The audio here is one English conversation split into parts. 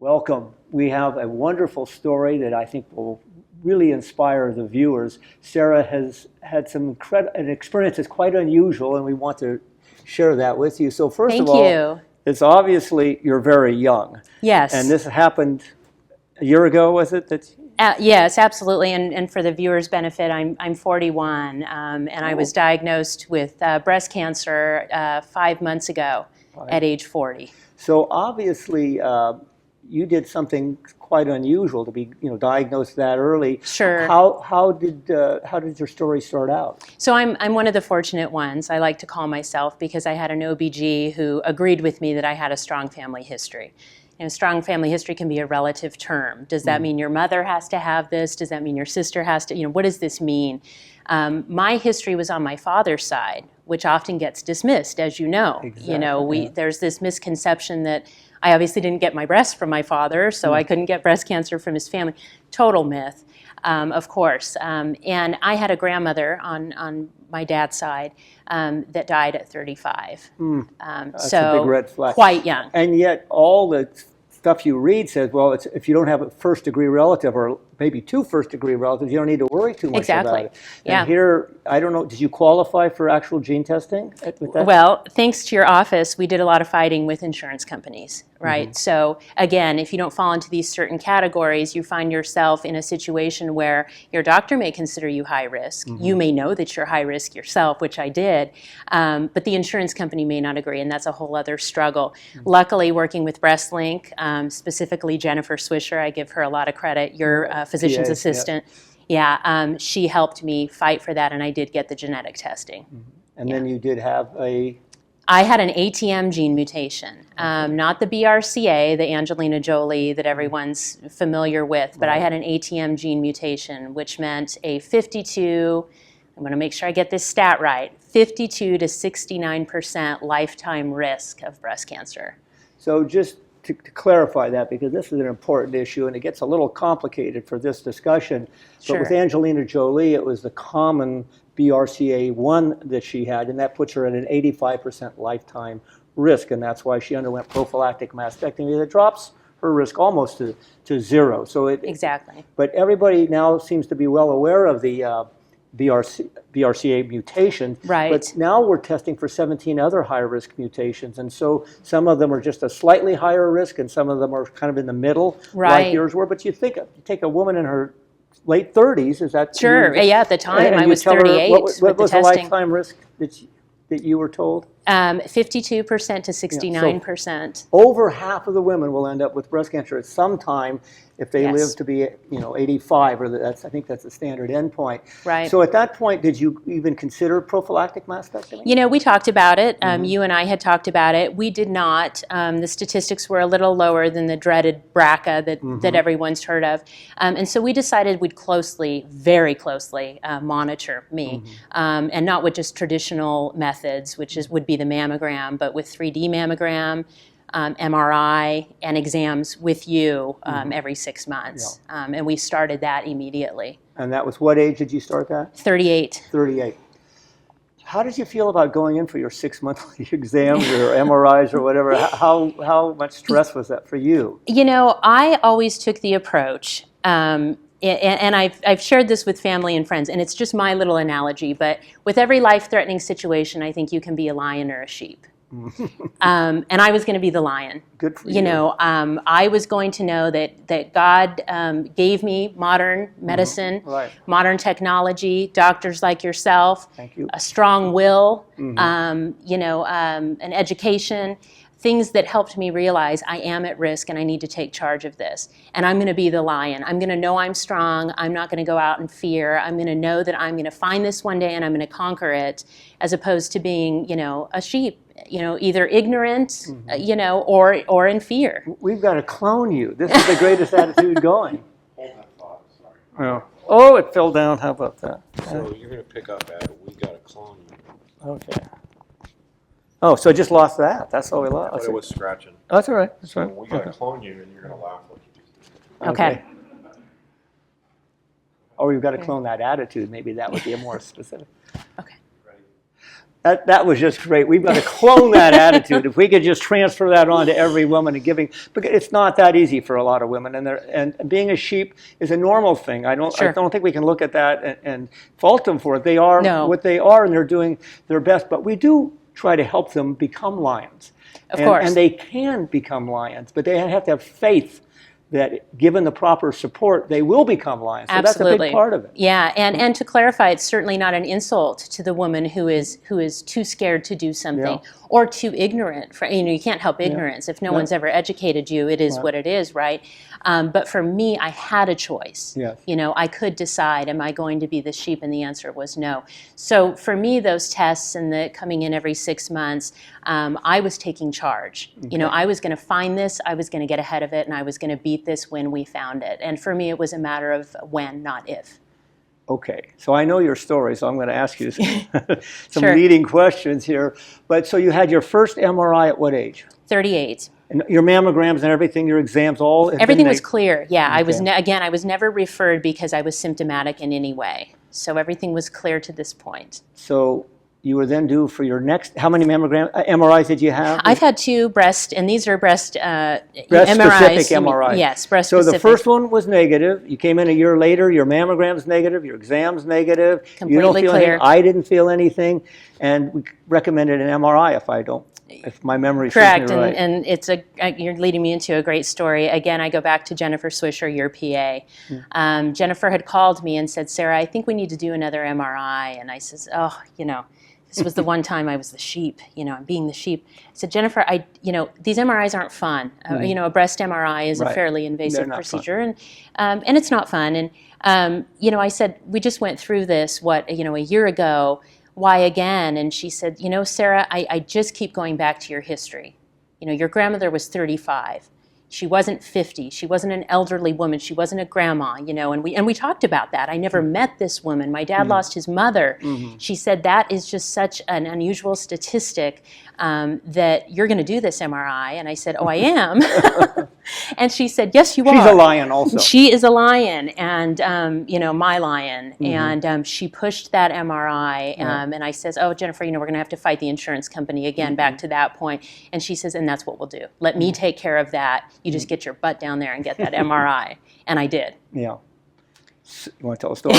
Welcome. We have a wonderful story that I think will really inspire the viewers. Sara has had an experience that's quite unusual, and we want to share that with you. So first of Thank all, you. it's obviously you're very young. Yes. And this happened a year ago, was it? Yes, absolutely. And for the viewers' benefit, I'm 41, and I was diagnosed with breast cancer 5 months ago at age 40. So obviously, you did something quite unusual to be, diagnosed that early. Sure. How did your story start out? So I'm one of the fortunate ones, I like to call myself, because I had an OBG who agreed with me that I had a strong family history. Strong family history can be a relative term. Does that mean your mother has to have this? Does that mean your sister has to? What does this mean? My history was on my father's side, which often gets dismissed, as you know. Exactly. There's this misconception that I obviously didn't get my breast from my father, so I couldn't get breast cancer from his family. Total myth, of course. And I had a grandmother on my dad's side that died at 35. That's so a big red flag. Quite young. And yet all the stuff you read says, well, if you don't have a first-degree relative or maybe two first-degree relatives, you don't need to worry too much about it. Yeah. And here, I don't know, did you qualify for actual gene testing with that? Well, thanks to your office, we did a lot of fighting with insurance companies, right? So again, if you don't fall into these certain categories, you find yourself in a situation where your doctor may consider you high risk. You may know that you're high risk yourself, which I did, but the insurance company may not agree, and that's a whole other struggle. Luckily, working with BreastLink, specifically Jennifer Swisher, I give her a lot of credit, your physician's PA, assistant. Yeah, she helped me fight for that, and I did get the genetic testing. And then you did have I had an ATM gene mutation, not the BRCA, the Angelina Jolie that everyone's familiar with, but I had an ATM gene mutation, which meant a 52, I'm going to make sure I get this stat right, 52 to 69% lifetime risk of breast cancer. So just to clarify that, because this is an important issue and it gets a little complicated for this discussion, but with Angelina Jolie, it was the common BRCA1 that she had, and that puts her at an 85% lifetime risk, and that's why she underwent prophylactic mastectomy that drops her risk almost to zero. So Exactly. But everybody now seems to be well aware of the BRCA mutation, Right. But now we're testing for 17 other high-risk mutations, and so some of them are just a slightly higher risk, and some of them are kind of in the middle, like yours were. But you take a woman in her late 30s, is that Sure? Yeah, at the time I was 38. What was the lifetime risk that you were told? 52% to 69%. So over half of the women will end up with breast cancer at some time if they live to be 85, or I think that's the standard endpoint. Right. So at that point, did you even consider prophylactic mastectomy? We talked about it. You and I had talked about it. We did not. The statistics were a little lower than the dreaded BRCA that everyone's heard of. And so we decided we'd very closely monitor me, and not with just traditional methods, which would be the mammogram, but with 3D mammogram, MRI, and exams with you every 6 months. And we started that immediately. And that was what age did you start that? 38. 38. How did you feel about going in for your 6-monthly exams or MRIs or whatever? How much stress was that for you? I always took the approach, and I've shared this with family and friends, and it's just my little analogy, but with every life-threatening situation, I think you can be a lion or a sheep. And I was going to be the lion. Good for you. I was going to know that God gave me modern medicine, modern technology, doctors like yourself, a strong will, an education, things that helped me realize I am at risk and I need to take charge of this. And I'm going to be the lion. I'm going to know I'm strong. I'm not going to go out in fear. I'm going to know that I'm going to find this one day and I'm going to conquer it, as opposed to being, a sheep. Either ignorant, or in fear. We've got to clone you. This is the greatest attitude going. Hold that thought, sorry. Oh, it fell down. How about that? So you're going to pick up at we got to clone you. Okay. Oh, so I just lost that. That's all we lost. But it was scratching. Oh, that's all right. That's So right. we got to clone you, and you're going to laugh like you just did. Okay. Or we've got to clone that attitude. Maybe that would be a more specific. Okay. Ready? That was just great. We've got to clone that attitude. If we could just transfer that on to every woman and giving, because it's not that easy for a lot of women, and being a sheep is a normal thing. I don't think we can look at that and fault them for it. They are what they are, and they're doing their best. But we do try to help them become lions. Of course. And they can become lions, but they have to have faith that given the proper support, they will become lions. So Absolutely. That's a big part of it. Yeah, and to clarify, it's certainly not an insult to the woman who is too scared to do something or too ignorant. You can't help ignorance. If no one's ever educated you, it is what it is, right? But for me, I had a choice. Yes. I could decide, am I going to be the sheep? And the answer was no. So for me, those tests and the coming in every 6 months, I was taking charge. Okay. I was going to find this, I was going to get ahead of it, and I was going to beat this when we found it. And for me, it was a matter of when, not if. Okay, so I know your story, so I'm going to ask you some Sure. leading questions here. But so you had your first MRI at what age? 38. And your mammograms and everything, your exams, all? Everything was clear. Yeah, Okay. I was never referred because I was symptomatic in any way. So everything was clear to this point. So you were then due for your next, how many MRIs did you have? I've had 2 breast, and these are breast Breast-specific MRIs. MRIs. Yes, breast So specific. the first one was negative. You came in a year later, your mammogram's negative, your exam's negative. You don't Completely feel clear. anything. I didn't feel anything. And we recommended an MRI if my memory serves Correct, me right. and it's you're leading me into a great story. Again, I go back to Jennifer Swisher, your PA. Jennifer had called me and said, Sarah, I think we need to do another MRI. And I says, this was the one time I was the sheep, I'm being the sheep. I said, Jennifer, these MRIs aren't fun. A breast MRI is a fairly invasive procedure, and it's not fun. And, I said, we just went through this, a year ago. Why again? And she said, Sarah, I just keep going back to your history. Your grandmother was 35. She wasn't 50. She wasn't an elderly woman. She wasn't a grandma, and we talked about that. I never met this woman. My dad lost his mother. Mm-hmm. She said that is just such an unusual statistic that you're going to do this MRI. And I said, oh, I am. And she said, yes, you are. She's a lion also. She is a lion, and my lion. Mm-hmm. And she pushed that MRI, and I says, oh, Jennifer, we're going to have to fight the insurance company again, back to that point. And she says, and that's what we'll do. Let me take care of that. You just get your butt down there and get that MRI. And I did. Yeah. You want to tell a story?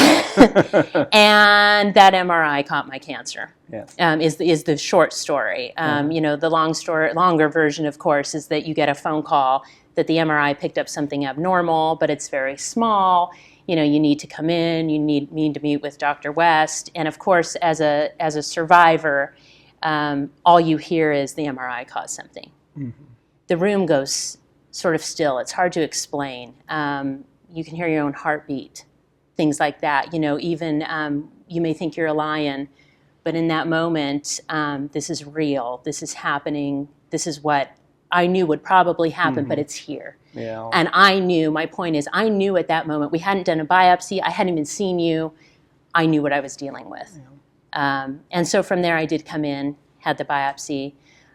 And that MRI caught my cancer. Yes. Is the short story. The longer version, of course, is that you get a phone call that the MRI picked up something abnormal, but it's very small. You need to come in. You need to meet with Dr. West. And of course, as a survivor, all you hear is the MRI caused something. Mm-hmm. The room goes sort of still. It's hard to explain. You can hear your own heartbeat, things like that. Even you may think you're a lion, but in that moment, this is real. This is happening. This is what I knew would probably happen, but it's here. Yeah. And I knew, my point is, I knew at that moment, we hadn't done a biopsy, I hadn't even seen you, I knew what I was dealing with. Yeah. And so from there, I did come in, had the biopsy.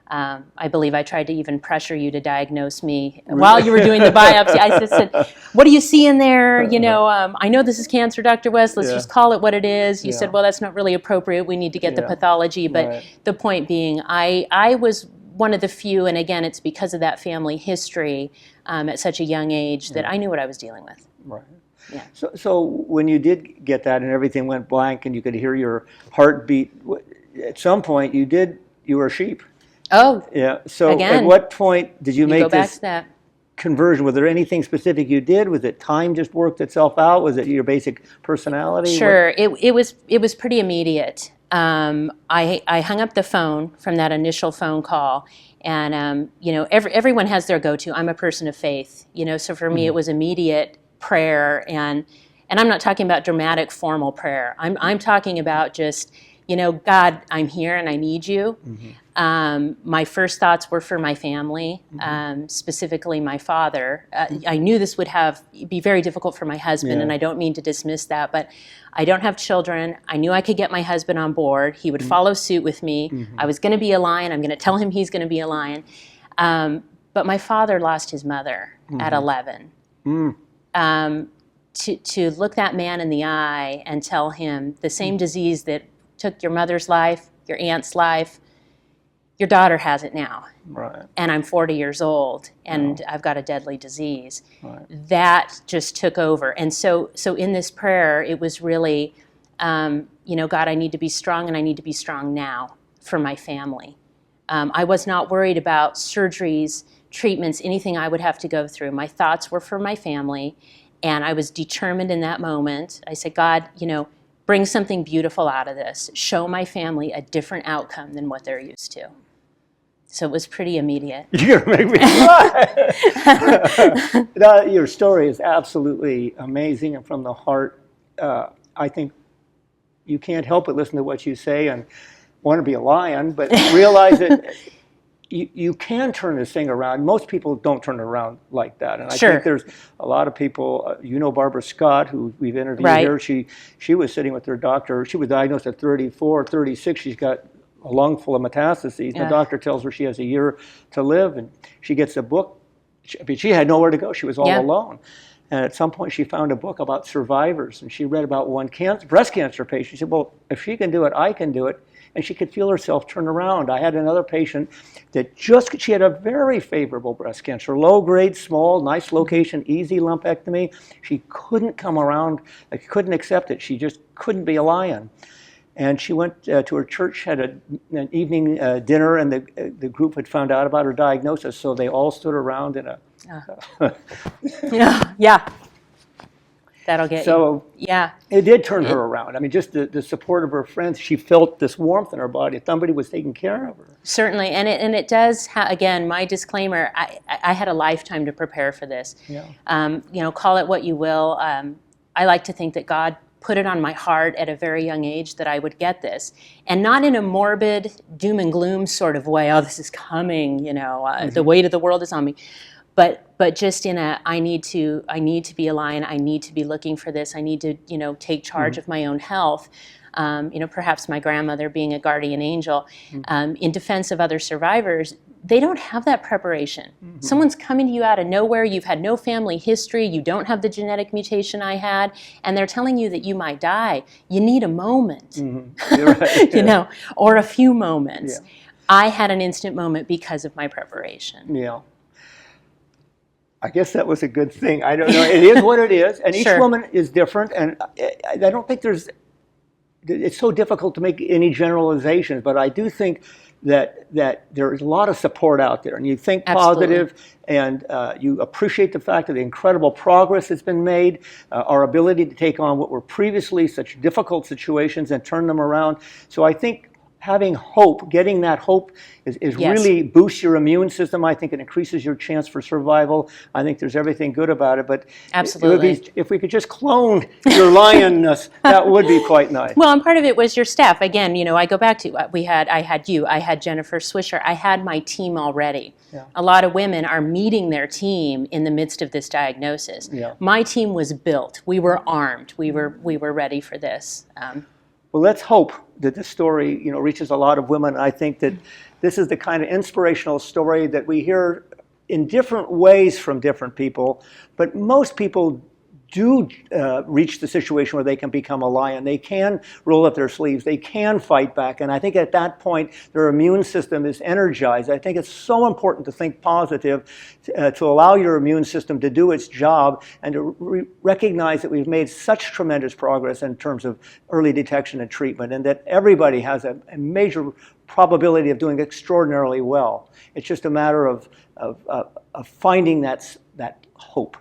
I believe I tried to even pressure you to diagnose me while you were doing the biopsy. I just said, what do you see in there? I know this is cancer, Dr. West. Let's just call it what it is. You said, well, that's not really appropriate. We need to get the pathology. But the point being, I was one of the few, and again, it's because of that family history at such a young age that I knew what I was dealing with. Right. Yeah. So when you did get that and everything went blank and you could hear your heartbeat, at some point you were a sheep. Oh, yeah. So again, at what point did you make go back this to that conversion? Was there anything specific you did? Was it time just worked itself out? Was it your basic personality? Sure. It was pretty immediate. I hung up the phone from that initial phone call, and everyone has their go-to. I'm a person of faith, so for me it was immediate prayer, and I'm not talking about dramatic formal prayer. I'm talking about just, God, I'm here and I need you. Mm-hmm. My first thoughts were for my family, specifically my father. I knew this would be very difficult for my husband, and I don't mean to dismiss that, but I don't have children. I knew I could get my husband on board. He would follow suit with me. Mm-hmm. I was going to be a lion. I'm going to tell him he's going to be a lion. But my father lost his mother at 11. To look that man in the eye and tell him the same disease that took your mother's life your aunt's life. Your daughter has it now. Right. And I'm 40 years old, and I've got a deadly disease. Right. That just took over. And so in this prayer, it was really, God, I need to be strong, and I need to be strong now for my family. I was not worried about surgeries, treatments, anything I would have to go through. My thoughts were for my family, and I was determined in that moment. I said, God, bring something beautiful out of this. Show my family a different outcome than what they're used to. So it was pretty immediate. You're going to make me cry. Your story is absolutely amazing and from the heart. I think you can't help but listen to what you say and want to be a lion, but realize that you can turn this thing around. Most people don't turn it around like that. And I think there's a lot of people, Barbara Scott, who we've interviewed here, she was sitting with her doctor. She was diagnosed at 34, 36. She's got a lung full of metastases. The doctor tells her she has a year to live, and she gets a book. She had nowhere to go. She was all alone. And at some point, she found a book about survivors, and she read about one breast cancer patient. She said, well, if she can do it, I can do it. And she could feel herself turn around. I had another patient that she had a very favorable breast cancer, low grade, small, nice location, easy lumpectomy. She couldn't come around, couldn't accept it. She just couldn't be a lion. And she went to her church, had an evening dinner, and the group had found out about her diagnosis, so they all stood around in a... Yeah. That'll get you. Yeah. It did turn her around. I mean, just the support of her friends. She felt this warmth in her body. Somebody was taking care of her. Certainly. And it does, again, my disclaimer, I had a lifetime to prepare for this. Yeah. Call it what you will. I like to think that God put it on my heart at a very young age that I would get this. And not in a morbid, doom and gloom sort of way, oh, this is coming, the weight of the world is on me. But just in I need to be a lion, I need to be looking for this, I need to, take charge of my own health. Perhaps my grandmother being a guardian angel, in defense of other survivors, they don't have that preparation. Someone's coming to you out of nowhere, you've had no family history, you don't have the genetic mutation I had, and they're telling you that you might die. You need a moment, You're right. or a few moments. Yeah. I had an instant moment because of my preparation. Yeah. I guess that was a good thing. I don't know. It is what it is, and each woman is different, and I don't think it's so difficult to make any generalizations, but I do think that there is a lot of support out there, and you think positive, and you appreciate the fact that the incredible progress that's been made, our ability to take on what were previously such difficult situations and turn them around. So I think having hope, getting that hope is really boosts your immune system. I think it increases your chance for survival. I think there's everything good about it. But absolutely, if we could just clone your lionness, that would be quite nice. Well, and part of it was your staff. Again, I go back to I had you, I had Jennifer Swisher, I had my team already. Yeah. A lot of women are meeting their team in the midst of this diagnosis. Yeah. My team was built. We were armed. We were ready for this. Well, let's hope that this story, reaches a lot of women. I think that this is the kind of inspirational story that we hear in different ways from different people, but most people do reach the situation where they can become a lion. They can roll up their sleeves. They can fight back. And I think at that point, their immune system is energized. I think it's so important to think positive, to allow your immune system to do its job, and to recognize that we've made such tremendous progress in terms of early detection and treatment, and that everybody has a major probability of doing extraordinarily well. It's just a matter of finding that hope.